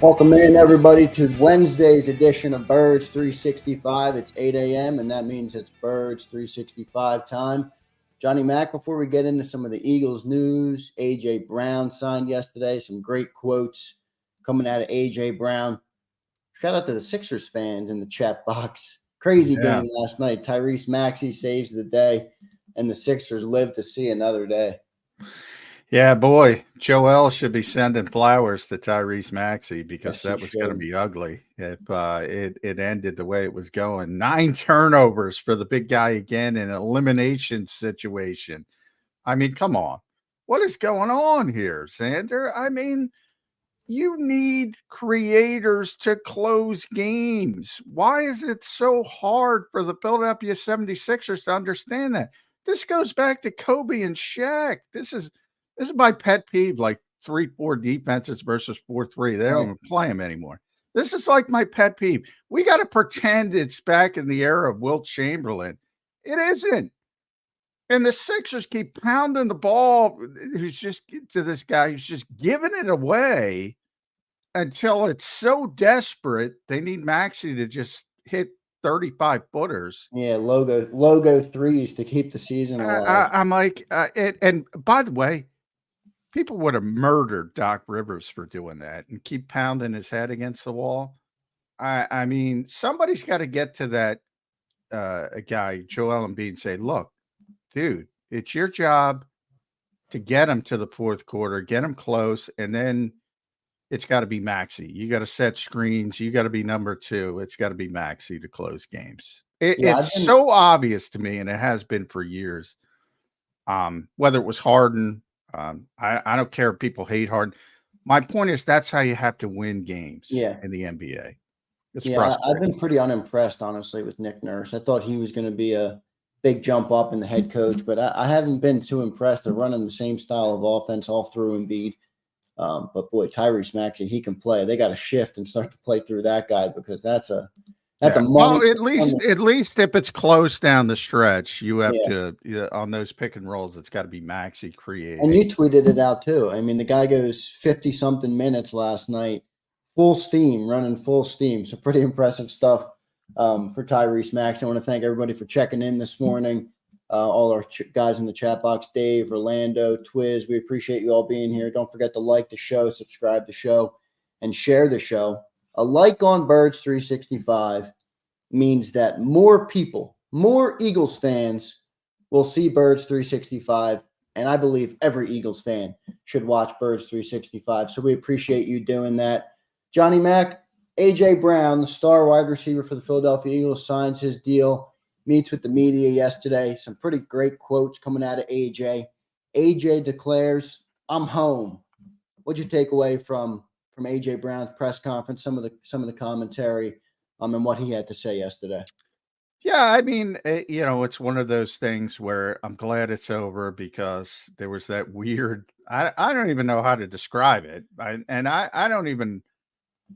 Welcome in, everybody, to Wednesday's edition of Birds 365. It's 8 a.m., and that means it's Birds 365 time. Johnny Mac, before we get into some of the Eagles news, A.J. Brown signed yesterday. Some great quotes coming out of A.J. Brown. Shout out to the Sixers fans in the chat box. Crazy game last night. Tyrese Maxey saves the day, and the Sixers live to see another day. Yeah, boy, Joel should be sending flowers to Tyrese Maxey because Yes, that was going to be ugly if it ended the way it was going. 9 turnovers for the big guy again in an elimination situation. I mean, come on. What is going on here, Xander? I mean, you need creators to close games. Why is it so hard for the Philadelphia 76ers to understand that? This goes back to Kobe and Shaq. This is my pet peeve, like 3-4 defenses versus 4-3. They don't even play them anymore. This is like my pet peeve. We got to pretend it's back in the era of Wilt Chamberlain. It isn't. And the Sixers keep pounding the ball. Who's just to this guy who's just giving it away until it's so desperate. They need Maxey to just hit 35 footers. Yeah, logo threes to keep the season alive. I'm like, and by the way, people would have murdered Doc Rivers for doing that and keep pounding his head against the wall. I mean, somebody's got to get to that guy, Joel Embiid, and say, look, dude, it's your job to get him to the fourth quarter, get him close, and then it's got to be Maxey. You got to set screens. You got to be number 2. It's got to be Maxey to close games. It's so obvious to me, and it has been for years. Whether it was Harden, I don't care if people hate Harden. My point is that's how you have to win games in the NBA. I've been pretty unimpressed, honestly, with Nick Nurse. I thought he was going to be a big jump up in the head coach, but I haven't been too impressed. They're running the same style of offense all through Embiid. But boy, Tyrese Maxey, he can play. They got to shift and start to play through that guy because that's a money. Well, at least if it's close down the stretch, you have to on those pick and rolls. It's got to be Maxey creating. And you tweeted it out too. I mean, the guy goes 50 something minutes last night, full steam, running full steam. So pretty impressive stuff for Tyrese Maxey. I want to thank everybody for checking in this morning. All our guys in the chat box, Dave, Orlando, Twiz, we appreciate you all being here. Don't forget to like the show, subscribe the show, and share the show. A like on Birds 365 means that more people, more Eagles fans will see Birds 365, and I believe every Eagles fan should watch Birds 365. So we appreciate you doing that. Johnny Mac, A.J. Brown, the star wide receiver for the Philadelphia Eagles, signs his deal. Meets with the media yesterday. Some pretty great quotes coming out of AJ. AJ declares, "I'm home." What'd you take away from AJ Brown's press conference? Some of the commentary, and what he had to say yesterday. Yeah, I mean, it's one of those things where I'm glad it's over because there was that weird. I don't even know how to describe it, I don't even.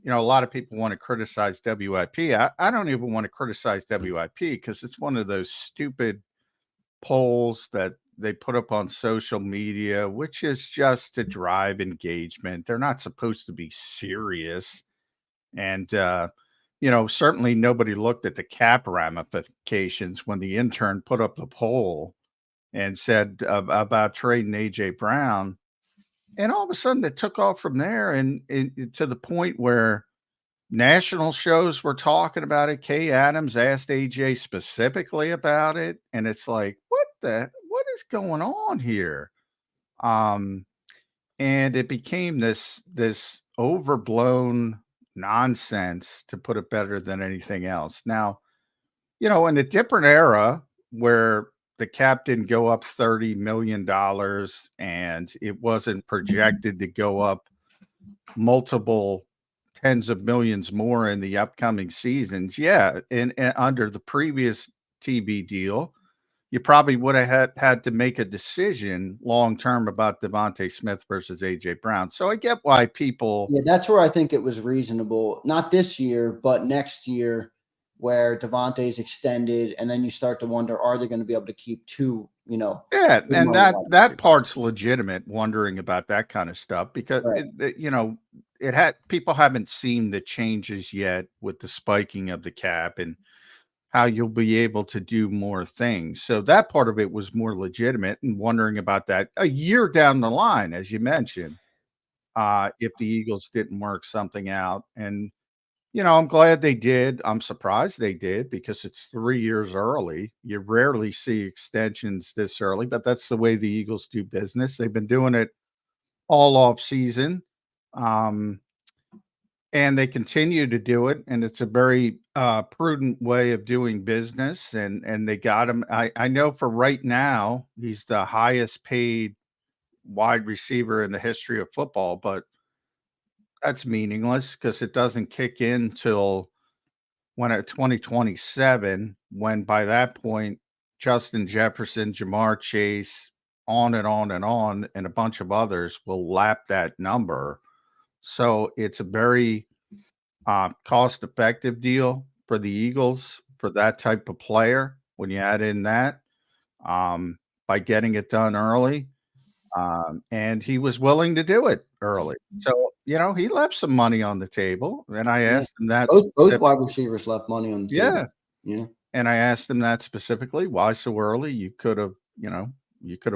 A lot of people want to criticize WIP. I don't even want to criticize WIP because it's one of those stupid polls that they put up on social media, which is just to drive engagement. They're not supposed to be serious. And, certainly nobody looked at the cap ramifications when the intern put up the poll and said about trading A.J. Brown. And all of a sudden it took off from there and to the point where national shows were talking about it. Kay Adams asked AJ specifically about it. And it's like, what is going on here? And it became this overblown nonsense, to put it better than anything else. Now, in a different era where the cap didn't go up $30 million and it wasn't projected to go up multiple tens of millions more in the upcoming seasons. Yeah. And under the previous TV deal, you probably would have had to make a decision long-term about Devontae Smith versus AJ Brown. So I get why people. Yeah, that's where I think it was reasonable. Not this year, but next year, where Devontae's extended, and then you start to wonder, are they going to be able to keep two, Yeah, big and money that wide that receivers? part's legitimate, wondering about that kind of stuff because Right. it had people haven't seen the changes yet with the spiking of the cap and how you'll be able to do more things. So that part of it was more legitimate and wondering about that a year down the line, as you mentioned, if the Eagles didn't work something out. And, I'm glad they did. I'm surprised they did because it's 3 years early. You rarely see extensions this early, but that's the way the Eagles do business. They've been doing it all off season. Um, and they continue to do it, and it's a very prudent way of doing business. And they got him. I know for right now he's the highest paid wide receiver in the history of football, but that's meaningless because it doesn't kick in till when at 2027, when by that point Justin Jefferson, Jamar Chase, on and on and on, and a bunch of others will lap that number. So it's a very cost-effective deal for the Eagles for that type of player when you add in that, by getting it done early, and he was willing to do it early. So, he left some money on the table, and I Yeah. asked him that Both wide receivers left money on the Yeah, table. Yeah. and I asked him that specifically, "Why so early? You could have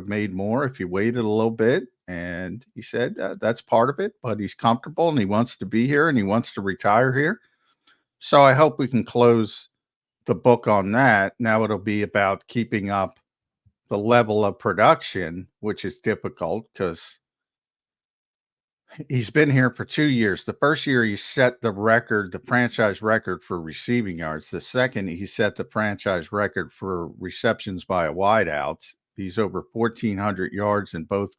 made more if you waited a little bit," and he said, "That's part of it, but he's comfortable, and he wants to be here, and he wants to retire here." So I hope we can close the book on that. Now it'll be about keeping up the level of production, which is difficult because he's been here for 2 years. The first year he set the record, the franchise record for receiving yards. The second, he set the franchise record for receptions by a wideout. He's over 1,400 yards in both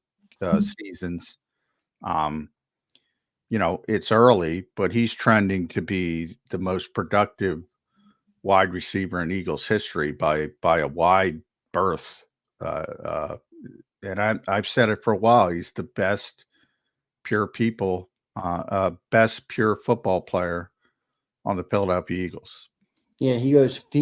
seasons. Um, it's early, but he's trending to be the most productive wide receiver in Eagles history by a wide berth. Uh, uh, and I've said it for a while. He's the best best pure football player on the Philadelphia Eagles. Yeah, he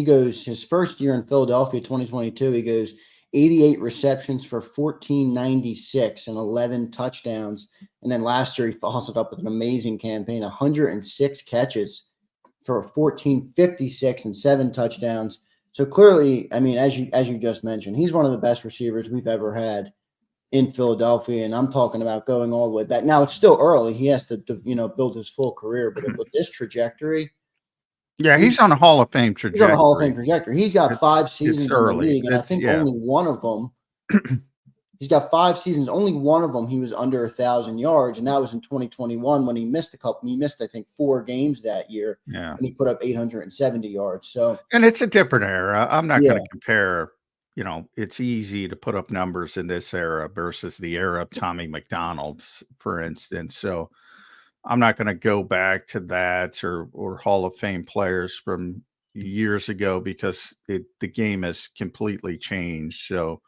goes his first year in Philadelphia, 2022, he goes 88 receptions for 1496 and 11 touchdowns. And then last year he follows it up with an amazing campaign, 106 catches for 1456 and 7 touchdowns. So clearly, I mean, as you just mentioned, he's one of the best receivers we've ever had in Philadelphia, and I'm talking about going all the way back. Now it's still early; he has to build his full career. But with this trajectory, Yeah, he's he's on a Hall of Fame he's on the Hall of Fame trajectory. trajectory. He's got It's 5 it's seasons in the early. league, and I It's think yeah. only one of them. He's got 5 seasons. Only one of them he was under 1,000 yards, and that was in 2021 when he missed a couple. He missed, I think, 4 games that year, Yeah. and he put up 870 yards. So And it's a different era. I'm not yeah, going to compare, it's easy to put up numbers in this era versus the era of Tommy McDonald, for instance. So I'm not going to go back to that or Hall of Fame players from years ago because the game has completely changed. So,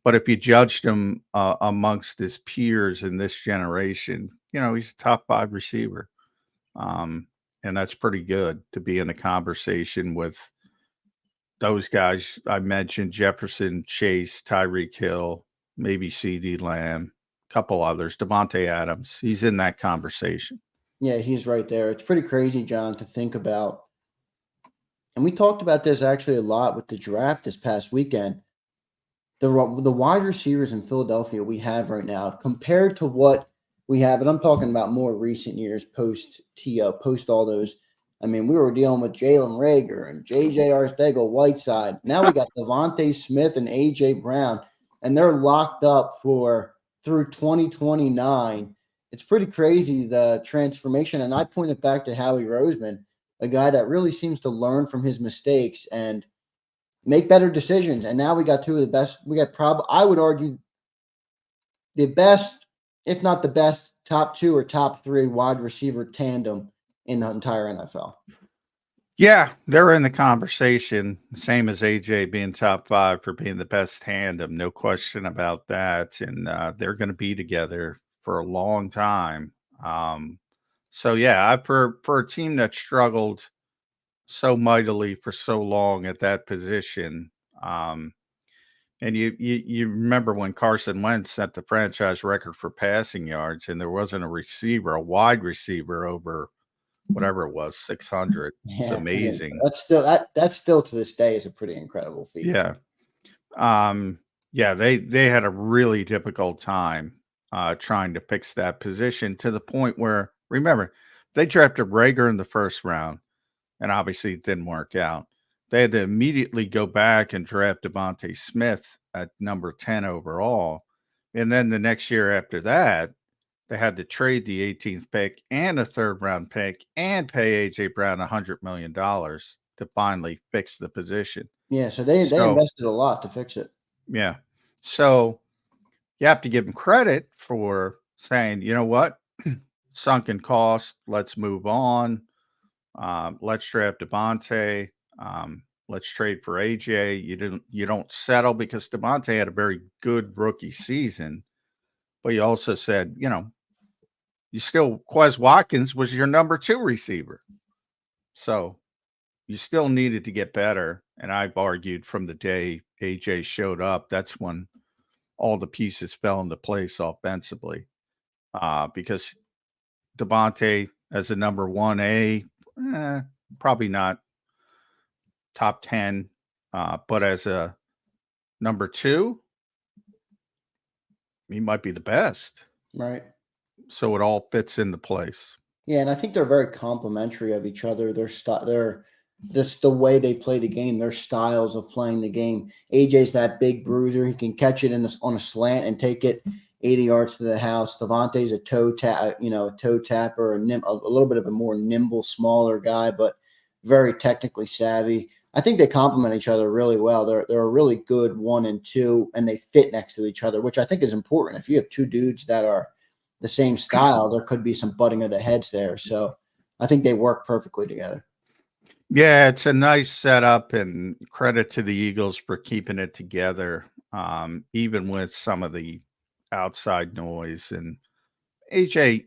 but if you judged him amongst his peers in this generation, he's a top 5 receiver. And that's pretty good to be in the conversation with those guys I mentioned: Jefferson, Chase, Tyreek Hill, maybe CD Lamb, a couple others, Devontae Adams. He's in that conversation. yeah, he's right there. It's pretty crazy, John, to think about. And we talked about this actually a lot with the draft this past weekend. The wide receivers in Philadelphia we have right now compared to what we have, and I'm talking about more recent years post T.O., post all those. I mean, we were dealing with Jalen Reagor and J.J. Arcega-Whiteside. Now we got Devontae Smith and A.J. Brown, and they're locked up through 2029. It's pretty crazy, the transformation. And I point it back to Howie Roseman, a guy that really seems to learn from his mistakes and make better decisions. And now we got 2 of the best. We got I would argue the best, if not the best, top 2 or top 3 wide receiver tandem in the entire NFL. Yeah, they're in the conversation, same as AJ being top 5 for being the best tandem. No question about that. And they're going to be together for a long time. So yeah, for a team that struggled so mightily for so long at that position. Um, and you remember when Carson Wentz set the franchise record for passing yards, and there wasn't a receiver, a wide receiver over whatever it was, 600. It's Yeah, I mean, amazing. that's still to this day is a pretty incredible feat. Yeah. Yeah, they had a really difficult time trying to fix that position to the point where, remember, they drafted Rager in the first round, and obviously it didn't work out. They had to immediately go back and draft Devontae Smith at number 10 overall. And then the next year after that, they had to trade the 18th pick and a third round pick and pay AJ Brown $100 million to finally fix the position. Yeah, so they So, invested a lot to fix it. yeah. So you have to give them credit for saying, you know what, sunken cost, let's move on. Let's draft Devontae. Let's trade for AJ. You don't settle because Devontae had a very good rookie season, but you also said, you still Quez Watkins was your number 2 receiver. So you still needed to get better. And I've argued from the day AJ showed up, that's when all the pieces fell into place offensively. Because Devontae as a number 1A, probably not top 10, but as a number 2, he might be the best. Right. So it all fits into place. Yeah, and I think they're very complimentary of each other. That's the way they play the game. Their styles of playing the game. AJ's that big bruiser; he can catch it on a slant and take it 80 yards to the house. Devontae's a toe tapper, a little bit of a more nimble, smaller guy, but very technically savvy. I think they complement each other really well. They're a really good 1 and 2, and they fit next to each other, which I think is important. If you have 2 dudes that are the same style, there could be some butting of the heads there. So I think they work perfectly together. Yeah, it's a nice setup, and credit to the Eagles for keeping it together, even with some of the outside noise. And AJ,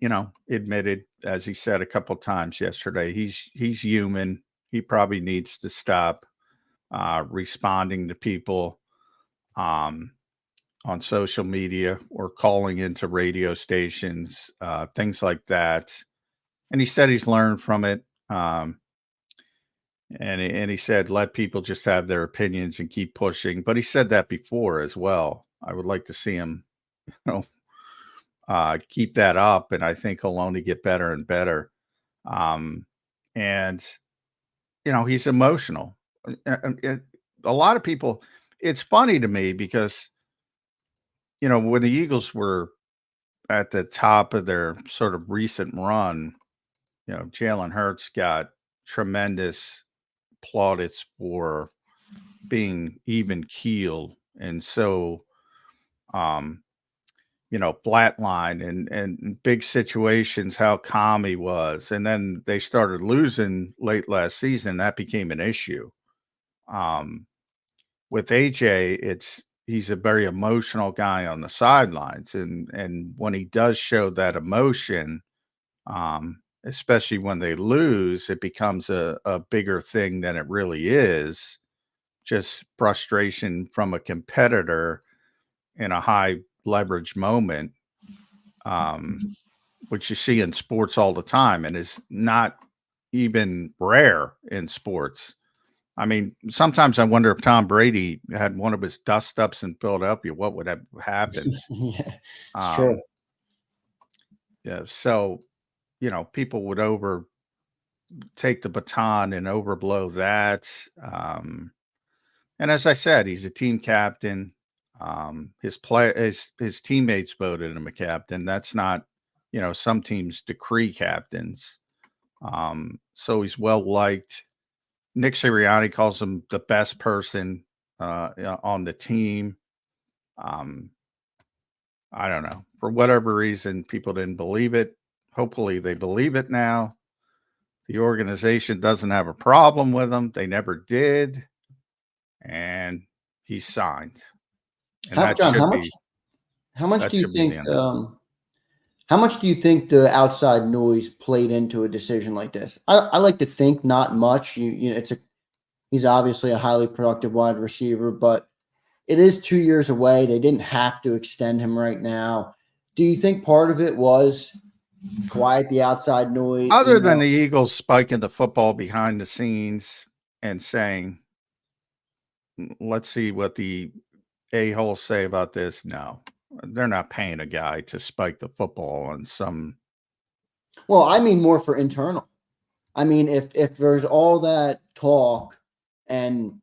admitted, as he said a couple times yesterday, he's human. He probably needs to stop responding to people on social media or calling into radio stations, things like that. And he said he's learned from it. And he said, let people just have their opinions and keep pushing. But he said that before as well. I would like to see him, keep that up. And I think he'll only get better and better. And, he's emotional. A lot of people, it's funny to me because, when the Eagles were at the top of their sort of recent run, Jalen Hurts got tremendous plaudits for being even keel and so flatline and big situations, how calm he was. And then they started losing late last season. That became an issue. With AJ, he's a very emotional guy on the sidelines. And when he does show that emotion, especially when they lose, it becomes a bigger thing than it really is. Just frustration from a competitor in a high leverage moment, which you see in sports all the time and is not even rare in sports. I mean, sometimes I wonder if Tom Brady had one of his dust ups in Philadelphia, what would have happened? Yeah, it's true. Yeah. So, people would take the baton and overblow that. And as I said, he's a team captain. His teammates voted him a captain. That's not, some teams decree captains. So he's well liked. Nick Sirianni calls him the best person on the team. I don't know. For whatever reason, people didn't believe it. Hopefully they believe it now. The organization doesn't have a problem with him. They never did. And he's signed. And that John, should be how much that do you should be the think end of it. How much do you think the outside noise played into a decision like this? I like to think not much. You know, he's obviously a highly productive wide receiver, but it is 2 years away. They didn't have to extend him right now. Do you think part of it was quiet the outside noise? Other than the Eagles spiking the football behind the scenes and saying, let's see what the a-holes say about this. No, they're not paying a guy to spike the football on some. Well, I mean more for internal. I mean, if there's all that talk, and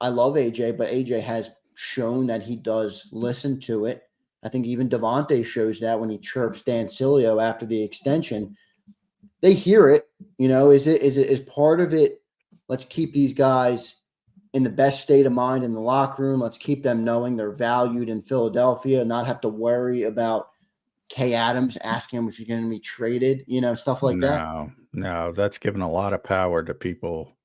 I love AJ, but AJ has shown that he does listen to it. I think even Devontae shows that when he chirps Dan Sileo after the extension. They hear it. You know, is part of it? Let's keep these guys in the best state of mind in the locker room. Let's keep them knowing they're valued in Philadelphia, not have to worry about Kay Adams asking him if he's going to be traded, you know, stuff like that. No, that's given a lot of power to people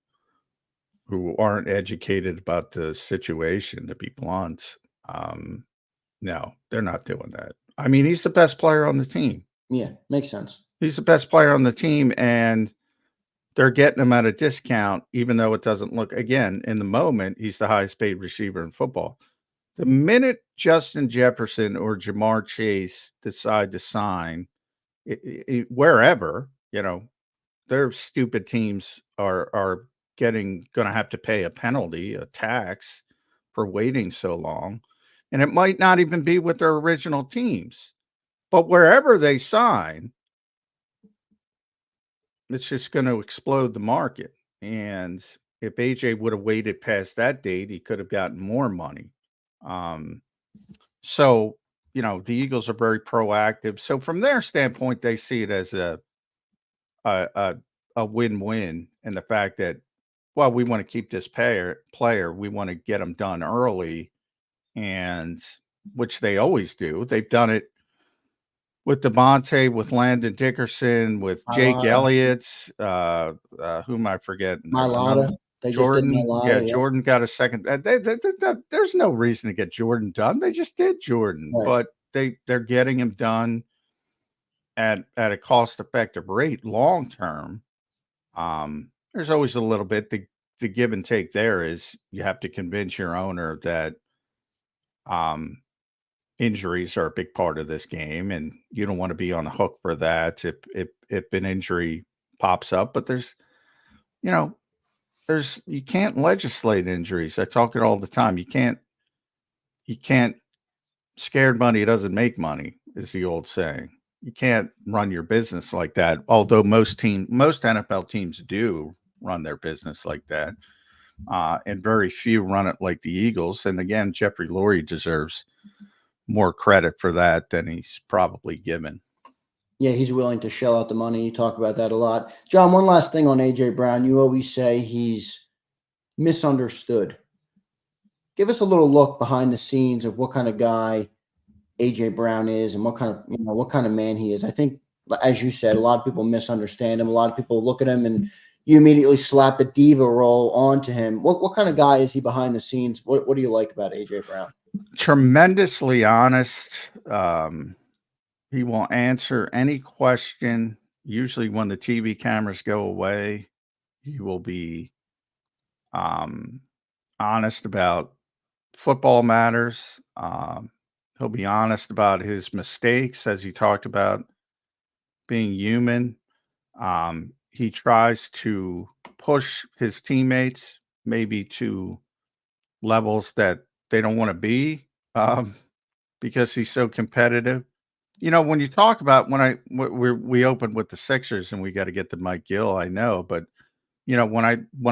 who aren't educated about the situation, to be blunt. No, they're not doing that. I mean, he's the best player on the team. Yeah, makes sense. He's the best player on the team, and they're getting him at a discount, even though it doesn't look, again, in the moment, he's the highest paid receiver in football. The minute Justin Jefferson or Jamar Chase decide to sign wherever, you know, their stupid teams are going to have to pay a penalty, a tax for waiting so long. And it might not even be with their original teams, but wherever they sign, it's just going to explode the market. And if AJ would have waited past that date, he could have gotten more money. So, you know, the Eagles are very proactive. So from their standpoint, they see it as a win-win, and the fact that, well, we want to keep this player, we want to get them done early, and which they always do. They've done it with Devontae, with Landon Dickerson, with Jake Elliott, who am I forgetting? Mailata. Jordan. Yeah, Jordan got a second. There's no reason to get Jordan done. They just did Jordan, right. But they're getting him done at a cost-effective rate long term. There's always a little bit, the give and take there is you have to convince your owner that injuries are a big part of this game, and you don't want to be on the hook for that if an injury pops up. But you can't legislate injuries. I talk it all the time. You can't scared money doesn't make money, is the old saying. You can't run your business like that. Although most NFL teams do run their business like that. And very few run it like the Eagles. And again, Jeffrey Lurie deserves more credit for that than he's probably given. Yeah, he's willing to shell out the money. You talk about that a lot. John, one last thing on A.J. Brown. You always say he's misunderstood. Give us a little look behind the scenes of what kind of guy A.J. Brown is and what kind of man he is. I think, as you said, a lot of people misunderstand him. A lot of people look at him and you immediately slap a diva role onto him. What kind of guy is he behind the scenes? What do you like about A.J. Brown? Tremendously honest. He will answer any question. Usually when the TV cameras go away, he will be honest about football matters. He'll be honest about his mistakes, as he talked about being human. He tries to push his teammates maybe to levels that they don't want to be because he's so competitive. You know, when you talk about we opened with the Sixers and we got to get to Mike Gill, I know, but you know, when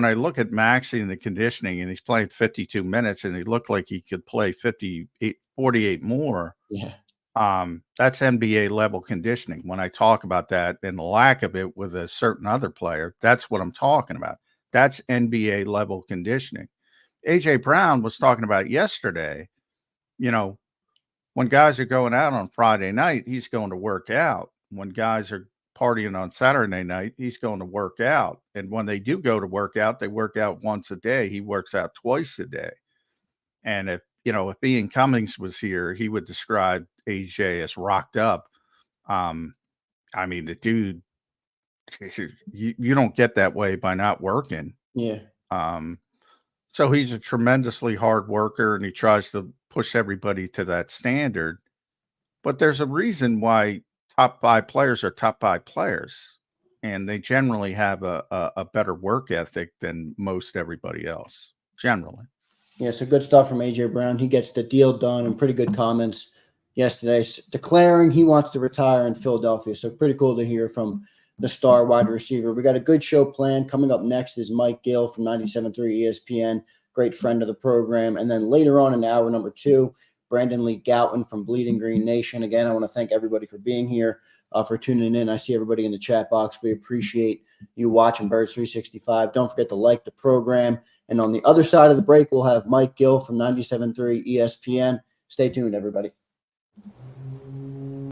I look at Maxey and the conditioning and he's playing 52 minutes and he looked like he could play 48 more. Yeah. That's NBA level conditioning. When I talk about that and the lack of it with a certain other player, that's what I'm talking about. That's NBA level conditioning. AJ Brown was talking about yesterday, you know, when guys are going out on Friday night, he's going to work out. When guys are partying on Saturday night, he's going to work out. And when they do go to work out, they work out once a day. He works out twice a day. And if Ian Cummings was here, he would describe AJ as rocked up I mean, the dude, you don't get that way by not working. Yeah. So he's a tremendously hard worker, and he tries to push everybody to that standard. But there's a reason why top 5 players are top 5 players, and they generally have a better work ethic than most everybody else, generally. Yeah, so good stuff from AJ Brown. He gets the deal done, and pretty good comments yesterday, declaring he wants to retire in Philadelphia. So pretty cool to hear from the star wide receiver. We got a good show planned. Coming up next is Mike Gill from 97.3 ESPN, great friend of the program. And then later on in hour number 2, Brandon Lee Gouton from Bleeding Green Nation. Again, I want to thank everybody for being here, for tuning in. I see everybody in the chat box. We appreciate you watching Birds 365. Don't forget to like the program. And on the other side of the break, we'll have Mike Gill from 97.3 ESPN. Stay tuned, everybody.